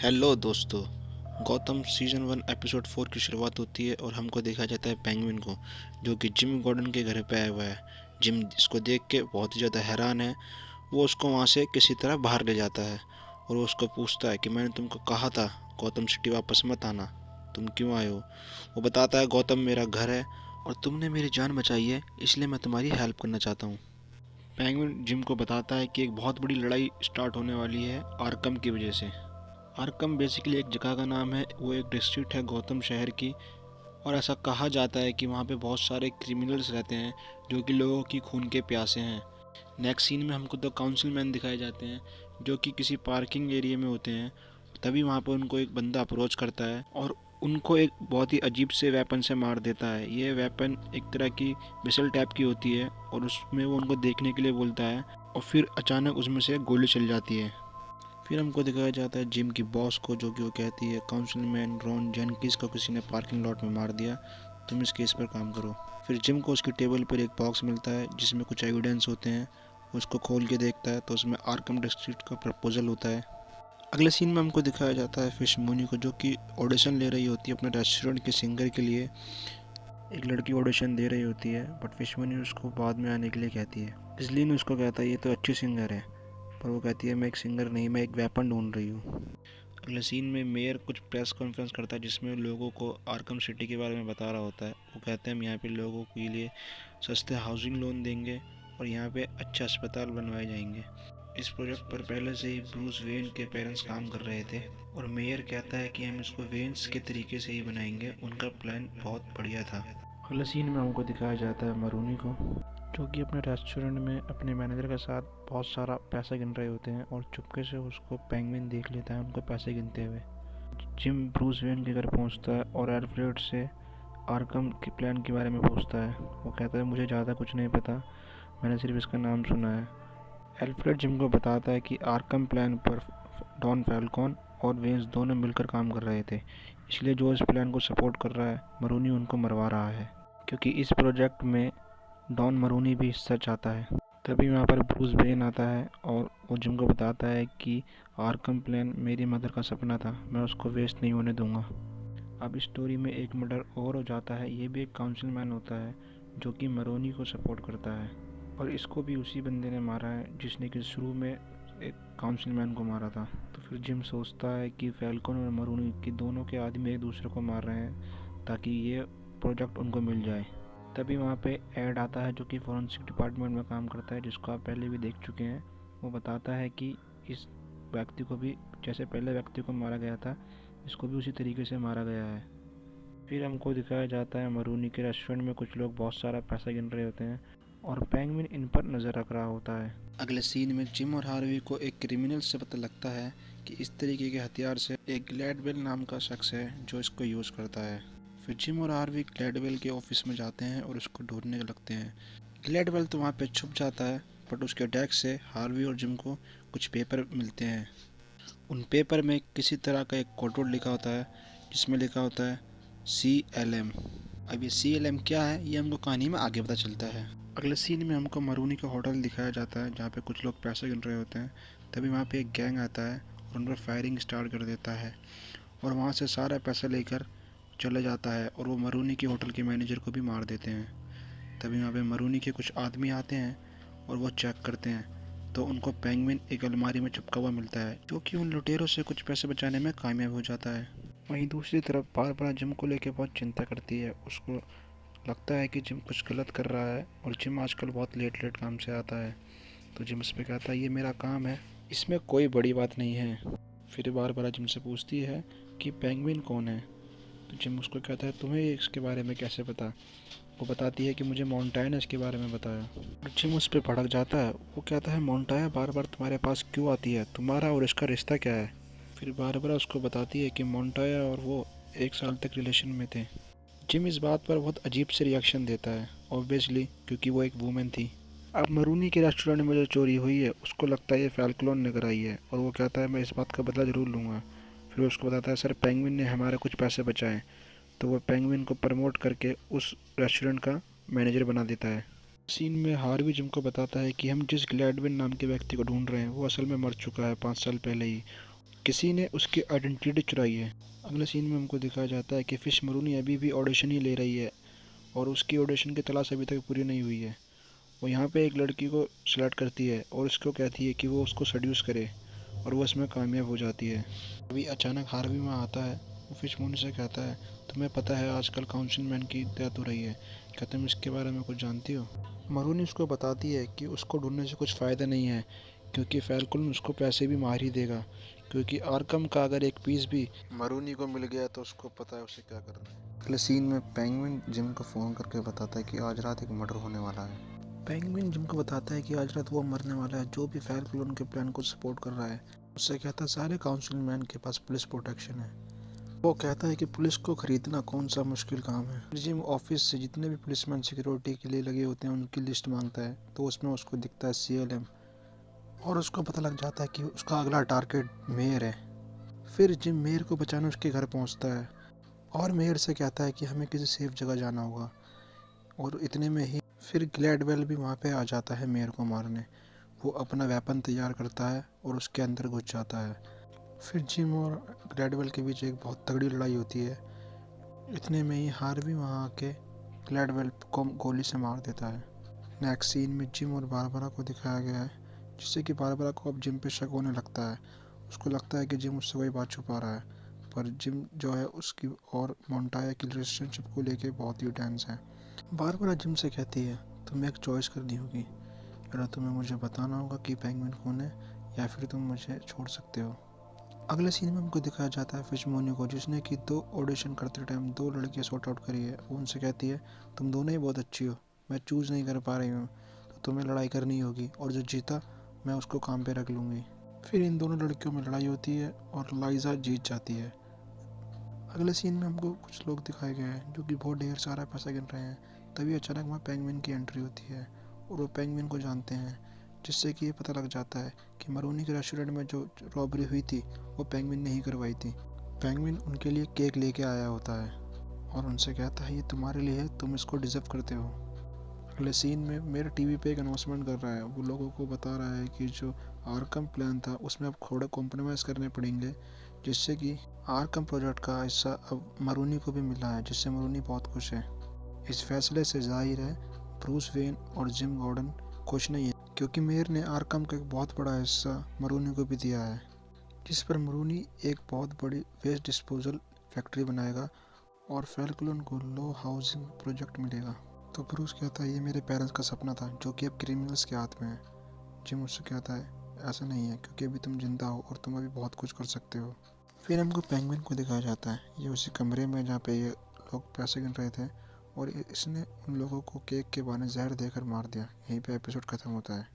Hello दोस्तों। Gautam season 1 episode 4 की शुरुआत होती है और हमको देखा जाता है पेंगुइन को, जो कि जिम गॉर्डन के घर पे आया हुआ है। जिम इसको देख के बहुत ही ज़्यादा हैरान है। वो उसको वहाँ से किसी तरह बाहर ले जाता है और वो उसको पूछता है कि मैंने तुमको कहा था गौतम सिटी वापस मत आना, तुम क्यों आए हो। वो बताता है गौतम मेरा घर है और तुमने मेरी जान बचाई है, इसलिए मैं तुम्हारी हेल्प करना चाहता हूँ। पेंगुइन जिम को बताता है कि एक बहुत बड़ी लड़ाई स्टार्ट होने वाली है आर्कम की वजह से। आर्कम बेसिकली एक जगह का नाम है, वो एक डिस्ट्रिक्ट है गौतम शहर की। और ऐसा कहा जाता है कि वहाँ पे बहुत सारे क्रिमिनल्स रहते हैं जो कि लोगों की खून के प्यासे हैं। नेक्स्ट सीन में हमको द काउंसिलमैन दिखाए जाते हैं जो कि किसी पार्किंग एरिया में होते हैं। तभी वहाँ पे उनको एक बंदा अप्रोच करता है और उनको एक बहुत ही अजीब से वेपन से मार देता है। ये वेपन एक तरह की मिसल टाइप की होती है और उसमें वो उनको देखने के लिए बोलता है और फिर अचानक उसमें से गोली चल जाती है। फिर हमको दिखाया जाता है जिम की बॉस को, जो कि वो कहती है काउंसिलमैन रॉन जेनकिंस को किसी ने पार्किंग लॉट में मार दिया, तुम इस केस पर काम करो। फिर जिम को उसकी टेबल पर एक बॉक्स मिलता है जिसमें कुछ एविडेंस होते हैं। उसको खोल के देखता है तो उसमें आर्कम डिस्ट्रिक्ट का प्रपोजल होता है। अगले सीन में हमको दिखाया जाता है फिश मोनी को, जो कि ऑडिशन ले रही होती है अपने रेस्टोरेंट के सिंगर के लिए। एक लड़की ऑडिशन दे रही होती है बट फिश मोनी उसको बाद में आने के लिए कहती है। इसलिए उसको कहता है ये तो अच्छी सिंगर है, पर वो कहती है मैं एक सिंगर नहीं, मैं एक वेपन ढूंढ रही हूँ। अगले सीन में मेयर कुछ प्रेस कॉन्फ्रेंस करता है जिसमें लोगों को आर्कम सिटी के बारे में बता रहा होता है। वो कहते हैं हम यहाँ पे लोगों के लिए सस्ते हाउसिंग लोन देंगे और यहाँ पे अच्छे अस्पताल बनवाए जाएंगे। इस प्रोजेक्ट पर पहले से ही ब्रूस वेन के पेरेंट्स काम कर रहे थे और मेयर कहता है कि हम इसको वेन्स के तरीके से ही बनाएंगे, उनका प्लान बहुत बढ़िया था। अगले सीन में हमको दिखाया जाता है मरूनी को, जो कि अपने रेस्टोरेंट में अपने मैनेजर के साथ बहुत सारा पैसा गिन रहे होते हैं और चुपके से उसको पेंगुइन देख लेता है उनको पैसे गिनते हुए। जिम ब्रूस वेन के घर पहुंचता है और एल्फ्रेड से आर्कम के प्लान के बारे में पूछता है। वो कहता है मुझे ज़्यादा कुछ नहीं पता, मैंने सिर्फ इसका नाम सुना है। एल्फ्रेड जिम को बताता है कि आर्कम प्लान पर डॉन फैल्कॉन और वेन्स दोनों मिलकर काम कर रहे थे, इसलिए जो इस प्लान को सपोर्ट कर रहा है मरूनी उनको मरवा रहा है, क्योंकि इस प्रोजेक्ट में डॉन मरूनी भी हिस्सा चाहता है। तभी वहाँ पर ब्रूस वेन आता है और वो जिम को बताता है कि आर्कम प्लान मेरी मदर का सपना था, मैं उसको वेस्ट नहीं होने दूंगा। अब स्टोरी में एक मर्डर और हो जाता है। ये भी एक काउंसिलमैन होता है जो कि मरोनी को सपोर्ट करता है और इसको भी उसी बंदे ने मारा है जिसने कि शुरू में एक काउंसिलमैन को मारा था। तो फिर जिम सोचता है कि फैल्कन और मरोनी की दोनों के आदमी एक दूसरे को मार रहे हैं ताकि ये प्रोजेक्ट उनको मिल जाए। तभी वहाँ पे ऐड आता है जो कि फॉरेंसिक डिपार्टमेंट में काम करता है, जिसको आप पहले भी देख चुके हैं। वो बताता है कि इस व्यक्ति को भी जैसे पहले व्यक्ति को मारा गया था, इसको भी उसी तरीके से मारा गया है। फिर हमको दिखाया जाता है मरूनी के रेस्टोरेंट में कुछ लोग बहुत सारा पैसा गिन रहे होते हैं और पेंगुइन इन पर नज़र रख रहा होता है। अगले सीन में जिम और हार्वी को एक क्रिमिनल से पता लगता है कि इस तरीके के हथियार से एक ग्लैडवेल नाम का शख्स है जो इसको यूज़ करता है। फिर जिम और हार्वी ग्लैडवेल के ऑफिस में जाते हैं और उसको ढूंढने लगते हैं। ग्लैडवेल तो वहाँ पे छुप जाता है बट उसके डेस्क से हार्वी और जिम को कुछ पेपर मिलते हैं। उन पेपर में किसी तरह का एक कोड लिखा होता है जिसमें लिखा होता है CLM। अब ये CLM क्या है ये हमको कहानी में आगे पता चलता है। अगले सीन में हमको मरूनी का होटल दिखाया जाता है जहाँ पे कुछ लोग पैसे गिन रहे होते हैं। तभी वहाँ पे एक गैंग आता है और उन पर फायरिंग स्टार्ट कर देता है और वहाँ से सारा पैसा लेकर चले जाता है और वो मरूनी के होटल के मैनेजर को भी मार देते हैं। तभी वहाँ पे मरूनी के कुछ आदमी आते हैं और वो चेक करते हैं तो उनको पेंगुइन एक अलमारी में चिपका हुआ मिलता है जो कि उन लुटेरों से कुछ पैसे बचाने में कामयाब हो जाता है। वहीं दूसरी तरफ बारबरा जिम को लेकर बहुत चिंता करती है। उसको लगता है कि जिम कुछ गलत कर रहा है और जिम आजकल बहुत लेट लेट काम से आता है। तो जिम उस पर कहता है ये मेरा काम है, इसमें कोई बड़ी बात नहीं है। फिर बारबरा जिम से पूछती है कि पेंगुइन कौन है। तो जिम उसको कहता है तुम्हें इसके बारे में कैसे पता। वो बताती है कि मुझे मोंटाया ने इसके बारे में बताया। और जिम उस पर भड़क जाता है। वो कहता है मोंटाया बार बार तुम्हारे पास क्यों आती है, तुम्हारा और इसका रिश्ता क्या है। फिर बारबरा उसको बताती है कि मोंटाया और वो 1 साल तक रिलेशन में थे। जिम इस बात पर बहुत अजीब से रिएक्शन देता है, ऑब्वियसली क्योंकि वो एक वूमेन थी। अब मरूनी के रेस्टोरेंट में जो चोरी हुई है उसको लगता है ये फैल्कलोन ने कराई है और वो कहता है मैं इस बात का बदला ज़रूर लूँगा। फिर उसको बताता है सर पेंगुइन ने हमारे कुछ पैसे बचाए। तो वो पेंगुइन को प्रमोट करके उस रेस्टोरेंट का मैनेजर बना देता है। सीन में हार्वी जिम को बताता है कि हम जिस ग्लैडविन नाम के व्यक्ति को ढूंढ रहे हैं वो असल में मर चुका है 5 साल पहले ही, किसी ने उसकी आइडेंटिटी चुराई है। अगले सीन में हमको दिखाया जाता है कि फिश मरूनी अभी भी ऑडिशन ही ले रही है और उसकी ऑडिशन की तलाश अभी तक पूरी नहीं हुई है। वो यहाँ पे एक लड़की को सिलेक्ट करती है और उसको कहती है कि वो उसको सेड्यूस करे और वो इसमें कामयाब हो जाती है। अभी अचानक हार्वी वहाँ आता है। वो फिश मरूनी से कहता है, तुम्हें पता है आजकल काउंसिलमैन की डेथ हो रही है, क्या तुम इसके बारे में कुछ जानती हो? मरूनी उसको बताती है कि उसको ढूंढने से कुछ फ़ायदा नहीं है क्योंकि फैल्कन उसको पैसे भी मार ही देगा, क्योंकि आर्कम का अगर एक पीस भी मरूनी को मिल गया तो उसको पता है उसे क्या करना है। अगले सीन में पेंगुइन जिम को फ़ोन करके बताता है कि आज रात एक मर्डर होने वाला है। पेंगुइन जिम को बताता है कि आज रात वो मरने वाला है जो भी फैल्कन के प्लान को सपोर्ट कर रहा है। उससे कहता है सारे काउंसिलमैन के पास पुलिस प्रोटेक्शन है। वो कहता है कि पुलिस को खरीदना कौन सा मुश्किल काम है। जिम ऑफिस से जितने भी पुलिसमैन सिक्योरिटी के लिए लगे होते हैं उनकी लिस्ट मांगता है तो उसमें उसको दिखता है CLM और उसको पता लग जाता है कि उसका अगला टारगेट मेयर है। फिर जिम मेयर को बचाने उसके घर पहुंचता है और मेयर से कहता है कि हमें किसी सेफ जगह जाना होगा और इतने में ही फिर ग्लैडवेल भी वहाँ पे आ जाता है मेयर को मारने। वो अपना वेपन तैयार करता है और उसके अंदर घुस जाता है। फिर जिम और ग्लैडवेल के बीच एक बहुत तगड़ी लड़ाई होती है। इतने में ही हार्वी वहाँ आके ग्लैडवेल को गोली से मार देता है। नेक्स्ट सीन में जिम और बारबरा को दिखाया गया है जिससे कि बारबरा को अब जिम पे शक होने लगता है। उसको लगता है कि जिम उससे कोई बात छुपा रहा है, पर जिम जो है उसकी और मोंटाया की रिलेशनशिप को लेके बहुत ही टेंस है। बारबरा जिम से कहती है तुम्हें एक चॉइस करनी होगी, या तुम्हें मुझे बताना होगा कि पेंगुइन कौन है या फिर तुम मुझे छोड़ सकते हो। अगले सीन में हमको दिखाया जाता है फिश मोनी को जिसने कि 2 ऑडिशन करते टाइम 2 लड़कियां सॉर्ट आउट करी है। वो उनसे कहती है तुम दोनों ही बहुत अच्छी हो, मैं चूज़ नहीं कर पा रही हूँ तो तुम्हें लड़ाई करनी होगी और जो जीता मैं उसको काम पे रख लूँगी। फिर इन दोनों लड़कियों में लड़ाई होती है और लाइजा जीत जाती है। अगले सीन में हमको कुछ लोग दिखाए गए हैं जो कि बहुत ढेर सारा पैसा गिन रहे हैं। तभी अचानक वहाँ पेंगुइन की एंट्री होती है और वो पेंगुइन को जानते हैं, जिससे कि ये पता लग जाता है कि मरूनी के रेस्टोरेंट में जो रॉबरी हुई थी वो पेंगुइन ने ही करवाई थी। पेंगुइन उनके लिए केक लेके आया होता है और उनसे कहता है ये तुम्हारे लिए है, तुम इसको डिजर्व करते हो। अगले सीन में मेरे टीवी पे एक अनाउंसमेंट कर रहा है। वो लोगों को बता रहा है कि जो आर्कम प्लान था उसमें अब थोड़े कॉम्प्रोमाइज़ करने पड़ेंगे, जिससे कि आर्कम प्रोजेक्ट का हिस्सा अब मरूनी को भी मिला है, जिससे मरूनी बहुत खुश है। इस फैसले से जाहिर है ब्रूस वेन और जिम गॉर्डन खुश नहीं है, क्योंकि मेयर ने आर्कम का एक बहुत बड़ा हिस्सा मरूनी को भी दिया है, जिस पर मरूनी एक बहुत बड़ी वेस्ट डिस्पोजल फैक्ट्री बनाएगा और फैल्कन को लो हाउसिंग प्रोजेक्ट मिलेगा। तो ब्रूस कहता है ये मेरे पेरेंट्स का सपना था जो कि अब क्रिमिनल्स के हाथ में है। जिम उससे कहता है ऐसा नहीं है क्योंकि अभी तुम जिंदा हो और तुम अभी बहुत कुछ कर सकते हो। फिर हमको पेंगुइन को दिखाया जाता है, ये उसी कमरे में जहाँ पे ये लोग पैसे गिन रहे थे और इसने उन लोगों को केक के बहाने जहर देकर मार दिया। यहीं पे एपिसोड खत्म होता है।